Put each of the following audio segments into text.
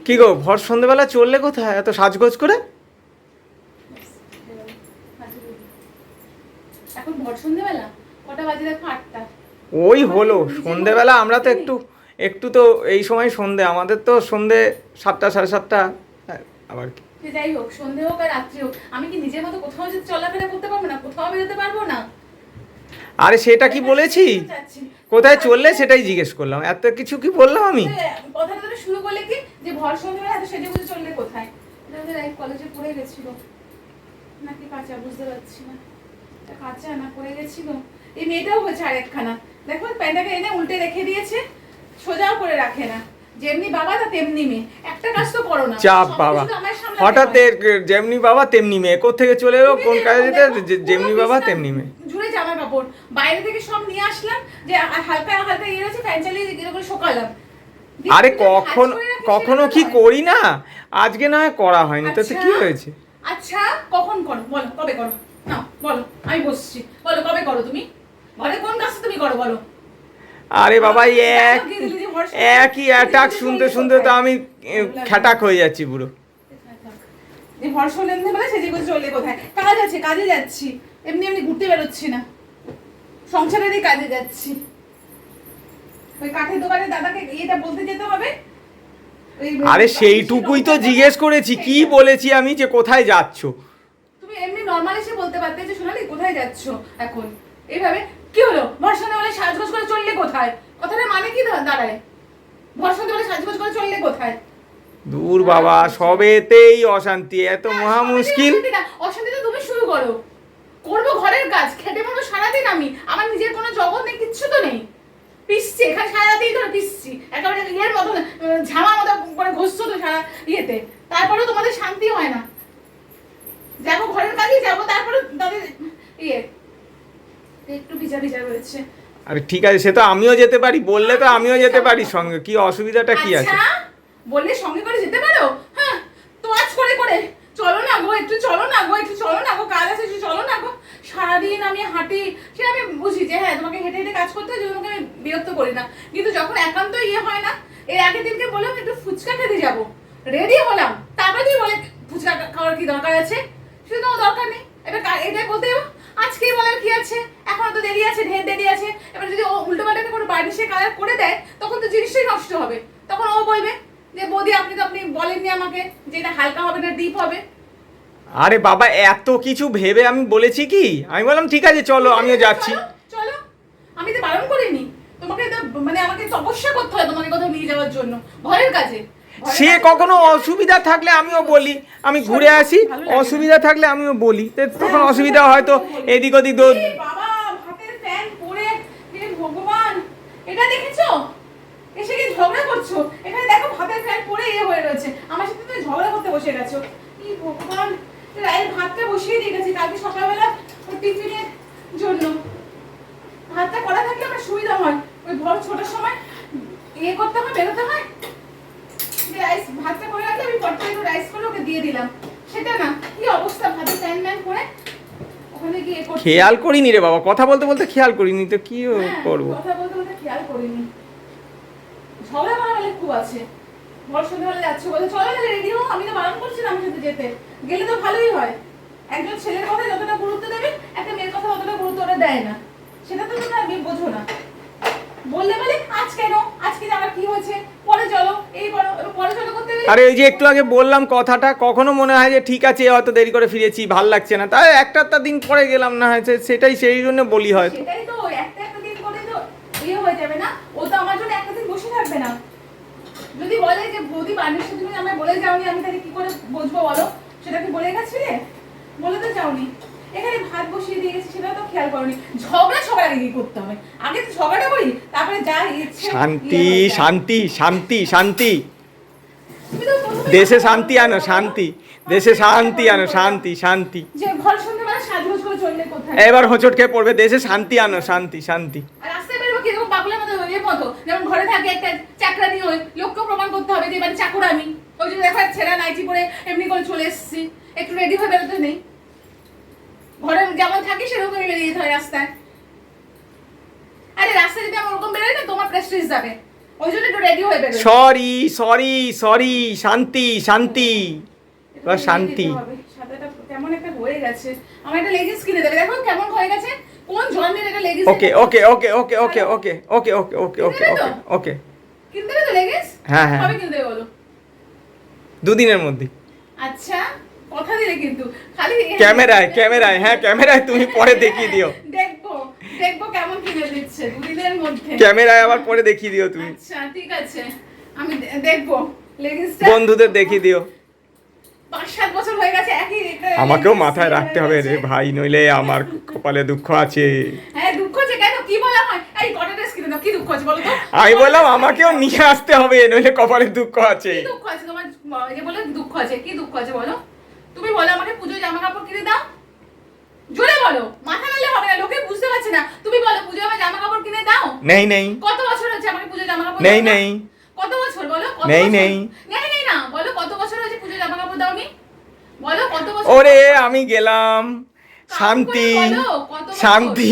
কি গো, ভর সন্ধ্যেবেলা চললে কোথায় এত সাজগোজ করে? এখন ভর সন্ধ্যেবেলা কটা বাজে দেখো? 8টা। ওই হলো সন্ধ্যেবেলা, আমরা তো একটু একটু তো এই সময় সন্ধে, আমাদের তো সন্ধে 7টা 7:30। আবার কি, যাই হোক, সন্ধে হোক আর রাত্রি হোক, আমি কি নিজের মতো কোথাও যে চলাফেরা করতে পারবো না? কোথাও বেরোতে পারবো না? আরে সেটা কি বলেছি? কোথায় চললে সেটাই জিজ্ঞেস করলাম, এত কিছু কি বললাম আমি? কথাটা তুমি শুরু করলে কি যে ভর সন্ধ্যেবেলা এত সেজে গুজে চললে কোথায়? আমাদের এক কলেজে পড়ে গেছিল নাকি কাঁচা, বুঝতে পারছি না। কাঁচা না পড়ে গেছিল। এই মেয়েটাও হয়েছে আরেকখানা, দেখো প্যান্টটাকে এনে উল্টে রেখে দিয়েছে, সোজাও করে রাখে না। যেমনি বাবা না তেমনি মেয়ে, একটা কাজ তো করো না। চাপ বাবা, হঠাৎ যেমনি বাবা তেমনি মেয়ে, কোত্থেকে চলে এলো কোন কাজে যেতে, যেমনি বাবা তেমনি মেয়ে। জুড়ে জামা কাপড় বাইরে থেকে সব নিয়ে আসলাম, যে হালকা হালকা ইয়ে আছে, ফ্যান চালিয়ে এরকম শোকালাম। আরে কখনো কি করি না, আজকে না করা হয়নি, তাতে কি হয়েছে? আচ্ছা কখন করো বলো, কবে করো? না বলো, আমি বসছি, বলো কবে করো তুমি? ঘরে কোন কাজ তুমি করো বলো? আরে বাবা, একই অ্যাটাক শুনতে শুনতে তো আমি খ্যাটাক হয়ে যাচ্ছি পুরো। ভর সন্ধ্যেবেলা সেজে গুজে চললে কোথায়? কাজ আছে, কাজে যাচ্ছি, এমনি এমনি ঘুরতে বেরোচ্ছি না, সংসারেরই কাজে যাচ্ছি। ওই কাঠের দোকানে দাদাকে এটা বলতে যেতে হবে। আরে সেইটুকুই তো জিজ্ঞেস করেছি, কি বলেছি আমি যে কোথায় যাচ্ছ? তুমি এমনি নরমাল এসে বলতে পারতে যে সোনালি কোথায় যাচ্ছ এখন। এইভাবে কি হলো? ভর সন্ধ্যেবেলা সাজগোজ করে চললে কোথায়? কথাটা মানে কি দাঁড়ায়? ভর সন্ধ্যেবেলা সাজগোজ করে চললে কোথায়? দূর বাবা, সবেতেই অশান্তি, এত মহা মুশকিল। অশান্তি তো তুমি শুরু করো। করবো ঘরের কাজ, খেটে পাবো সারাদিন আমি, আমার নিজের কোনো জগৎ নেই, কিচ্ছু তো নেই। পিসছি এখানে সারাদিন ধরে পিসছি, একেবারে ইয়ের মতো ঝামার মতো করে ঘষছো তো সারা ইয়েতে, তারপরেও তোমাদের শান্তি হয় না। যাবো ঘরের কাজে যাবো, তারপরে তাদের ইয়ে একটু ভিজা ভিজা রয়েছে। আরে ঠিক আছে, সে তো আমিও যেতে পারি, বললে তো আমিও যেতে পারি সঙ্গে, কি অসুবিধাটা কি আছে? বললে সঙ্গে করে যেতে পারো? হ্যাঁ, তো আজ করে করে চলো না গো, একটু চলো না গো, একটু চলো না গো, কাজ আছে, চলো না গো। সারাদিন আমি হাঁটি, সে আমি বুঝি যে হ্যাঁ তোমাকে হেঁটে হেঁটে কাজ করতে হয়, তোমাকে আমি বিরক্ত করি না, কিন্তু যখন একান্ত ইয়ে হয় না। এর আগের দিনকে বললাম একটু ফুচকা খেতে যাবো, রেডি হলাম, তারপরে তুমি বলে ফুচকা খাওয়ার কি দরকার আছে? শুধু তোমার দরকার নেই, এবার এটাই বলতে যাবো। আজকেই বলার কি আছে, এখনো তো দেরি আছে, ঢের দেরি আছে। এবার যদি ও উল্টো পাল্টা কোনো বার্নিশে কালার করে দেয়, তখন তো জিনিসটাই নষ্ট হবে। তখন ও বলবে যে বৌদি আপনি বলেননি আমাকে যে এটা হালকা হবে না ডিপ হবে। আরে বাবা, এত কিছু ভেবে আমি বলেছি কি? আমি বললাম ঠিক আছে চলো, আমিও যাচ্ছি। চলো, আমি তো বারণ করিনি তোমাকে, মানে আমাকে তপস্যা করতে হয় তোমাকে কোথাও নিয়ে যাওয়ার জন্য ঘরের কাজে। সে কখনো অসুবিধা থাকলে আমিও বলি, আমি ঘুরে আসি, অসুবিধা থাকলে আমিও বলি, তখন অসুবিধা হয়তো এদিক ওদিক। বাবা হাতের ফ্যান পরে, হে ভগবান, এটা দেখেছো? এসে কি ঝগড়া করছো? এখানে দেখো হাতের ফ্যান পরে ইয়ে হয়ে রয়েছে, আমার সাথে তুমি ঝগড়া করতে বসে গেছো। কি ভগবান, রায়ের ভাতটা বসিয়ে দিয়ে গেছি কালকে সকালবেলা ওর টিফিনের জন্য। ভাতটা করা থাকলে আমার সুবিধা হয়, ওই ভোর ছোটার সময় ইয়ে করতে হয়, বেরোতে হয়। রাইস ভাতটা করে রাখলে আমি পটটা একটু রাইস করে ওকে দিয়ে দিলাম, সেটা না। কি অবস্থা, ভাতে প্যান ম্যান করে ওখানে গিয়ে খেয়াল করিনি রে বাবা, কথা বলতে বলতে খেয়াল করিনি তো কি করবো? কথা বলতে বলতে খেয়াল করিনি। ঝগড়া করা হলে খুব আছে। ভর সন্ধ্যাবেলা যাচ্ছ বলে চলো না, রেডি হও, আমি তো বারণ করছি না আমার সাথে যেতে, গেলে তো ভালোই হয়। একজন ছেলের কথা যতটা গুরুত্ব দেবে, একটা মেয়ের কথা ততটা গুরুত্ব ওরা দেয় না, সেটা তো তোমরা আমি বোঝো না। বললে বলে আজ কেন, আজকে আমার কি হয়েছে, পরে চলো, এই পরে চলো করতে গেলে। আরে ওই যে একটু আগে বললাম কথাটা, কখনো মনে হয় যে ঠিক আছে হয়তো দেরি করে ফিরেছি, ভাল লাগছে না, তাই একটা দিন পরে গেলাম না হয়েছে, সেটাই সেই জন্য বলি হয়তো। সেটাই তো, একটা দিন পরে তো ইয়ে হয়ে যাবে না, ও তো আমার জন্য একটা দিন বসে থাকবে না। যদি বলে যে বৌদি বাড়ির সাথে তুমি আমায় বলে যাওনি, আমি তাহলে কি করে বুঝবো বলো? সেটা কি বলে গেছিলে? বলে তো যাওনি। এখানে ভাত বসিয়ে দিয়ে গেছি, সেটা তো খেয়াল করোনি। ঝগড়া সবার আগে করতে হবে, আগে তো ঝগড়া করি, তারপরে যা ইচ্ছে। শান্তি শান্তি শান্তি শান্তি, দেশে শান্তি আনো, শান্তি দেশে শান্তি আনো, শান্তি শান্তি। যে ঘর সন্ধ্যেবেলা সাজগোজ করে চললে কোথায়? এবার হোঁচট খেয়ে পড়বে, দেশে শান্তি আনো, শান্তি শান্তি। আর রাস্তায় বেরোবো কিরকম পাগলের মতো, এর মতো যেমন ঘরে থাকে একটা চাকরানি হয়ে, লোককে প্রমাণ করতে হবে যে এবারে চাকর আমি। ওই জন্য দেখো ছেঁড়া নাইটি পরে এমনি করে চলে এসেছি, একটু রেডি হয়ে বেরোতে নেই। ঘরে যেমন থাকি সেরকমই বেরিয়ে যেতে হয় রাস্তায়। আরে রাস্তায় যদি আমি ওরকম বেরোই না, তোমার প্রেস্টিজ যাবে। ওই জন্য একটু রেডি হয়ে বেরোই। সরি সরি সরি, শান্তি শান্তি, এবার শান্তি। সাদাটা কেমন একটা হয়ে গেছে, আমার একটা লেগিংস কিনে দেবে, দেখো কেমন হয়ে গেছে, কোন জন্মের একটা লেগিংস। ওকে ওকে ওকে ওকে ওকে ওকে ওকে ওকে ওকে ওকে ওকে ওকে কিনতে দেবে তো লেগিংস? হ্যাঁ হ্যাঁ, কবে কিনতে দেবে বলো? দুদিনের মধ্যে। আচ্ছা, কথা দিলে কিন্তু, খালি ক্যামেরায় ক্যামেরায়, হ্যাঁ ক্যামেরায়, তুমি পরে দেখিয়ে দিও। দেখবো দেখবো কেমন কিনে দিচ্ছে দুদিনের মধ্যে। ক্যামেরায় আবার পরে দেখিয়ে দিও তুমি। আচ্ছা ঠিক আছে, আমি দেখবো লেগিংসটা। বন্ধুদের দেখিয়ে দিও। 5-7 বছর হয়ে গেছে একই আমাকেও leggings মাথায় হয়ে রাখতে হবে রে গেছে। ভাই, নইলে আমার কপালে দুঃখ আছে। হ্যাঁ দুঃখ আছে কেন, কি বলা হয়? এই কটা ড্রেস কিনে দাও, কি দুঃখ আছে বলো তো? আমি বললাম আমাকেও নিয়ে আসতে হবে, নইলে কপালে দুঃখ আছে। কি দুঃখ আছে তোমার? এই যে বলো দুঃখ আছে, কি দুঃখ আছে বলো? তুমি বলো আমাকে পুজোয় জামা কাপড় কিনে দাও, জোরে বলো, মাথা নাড়লে হবে না, লোকে বুঝতে পারছে না। তুমি বলো পুজোয় আমাকে জামা কাপড় কিনে দাও। নেই নেই কত বছর হচ্ছে আমাকে পুজোয় জামা কাপড় নেই দাও না? নেই কত বছর বলো? কত নেই, বছর? নেই। নেই নেই না, বলো কত বছর হচ্ছে পুজোয় জামা কাপড় দাওনি? বলো কত বছর? ওরে আমি গেলাম, শান্তি বলো, কত বছর? শান্তি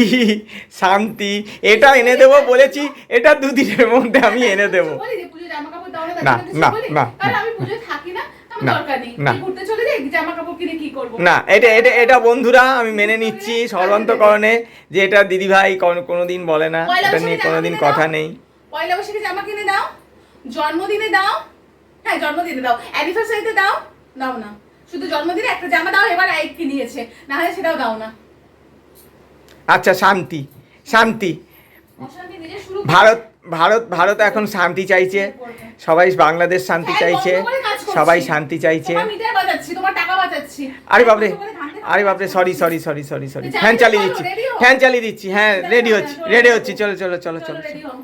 শান্তি, এটা এনে দেবো বলেছি, এটা দুদিনের মধ্যে আমি এনে দেবো। বলি যে পুজোয় জামা কাপড় দাও না, না, তার জন্য না, কিছু বলি? না, কারণ না। আমি পুজোয় থাকি না, আমার না, দরকার নেই। না। আমি ঘুরতে চলে যাই, জামা কাপড় কিনে কি করব? না, এটা এটা এটা বন্ধুরা আমি মেনে নিচ্ছি সর্বান্তকরণে, যে এটা দিদিভাই কোনোদিন বলে না, পয়লা এটা বৈশাখে নিয়ে জামা কোনোদিন কিনে কথা দাও। নেই। পয়লা বৈশাখে জামা কিনে দাও, জন্মদিনে দাও, হ্যাঁ জন্মদিনে দাও, অ্যানিভার্সারিতে দাও, দাও না। শুধু জন্মদিনে একটা জামা দাও, এবার এক কিনিয়েছে, না হলে সেটাও দাও না। আচ্ছা শান্তি শান্তি, অশান্তি নিজে শুরু ভারত ভারত ভারত এখন শান্তি চাইছে, সবাই বাংলাদেশ শান্তি হ্যাঁ, চাইছে, বন্ধ করে কাজ করছি। সবাই শান্তি চাইছে। তোমার মিটার বাজাচ্ছি, তোমার টাকা বাঁচাচ্ছি। আরে বাপরে, বন্ধ করে ঘাঁটতে আরে বাপরে, কাজ সরি করছি। সরি সরি সরি সরি, তো ফ্যান যাই চালিয়ে হোক, দিচ্ছি, ready হও। ফ্যান চালিয়ে দিচ্ছি, হ্যাঁ চলো, রেডি চলো, হচ্ছি চলো, রেডি চলো। হচ্ছি, চলো চলো চলো চলো চলো। রেডি হও।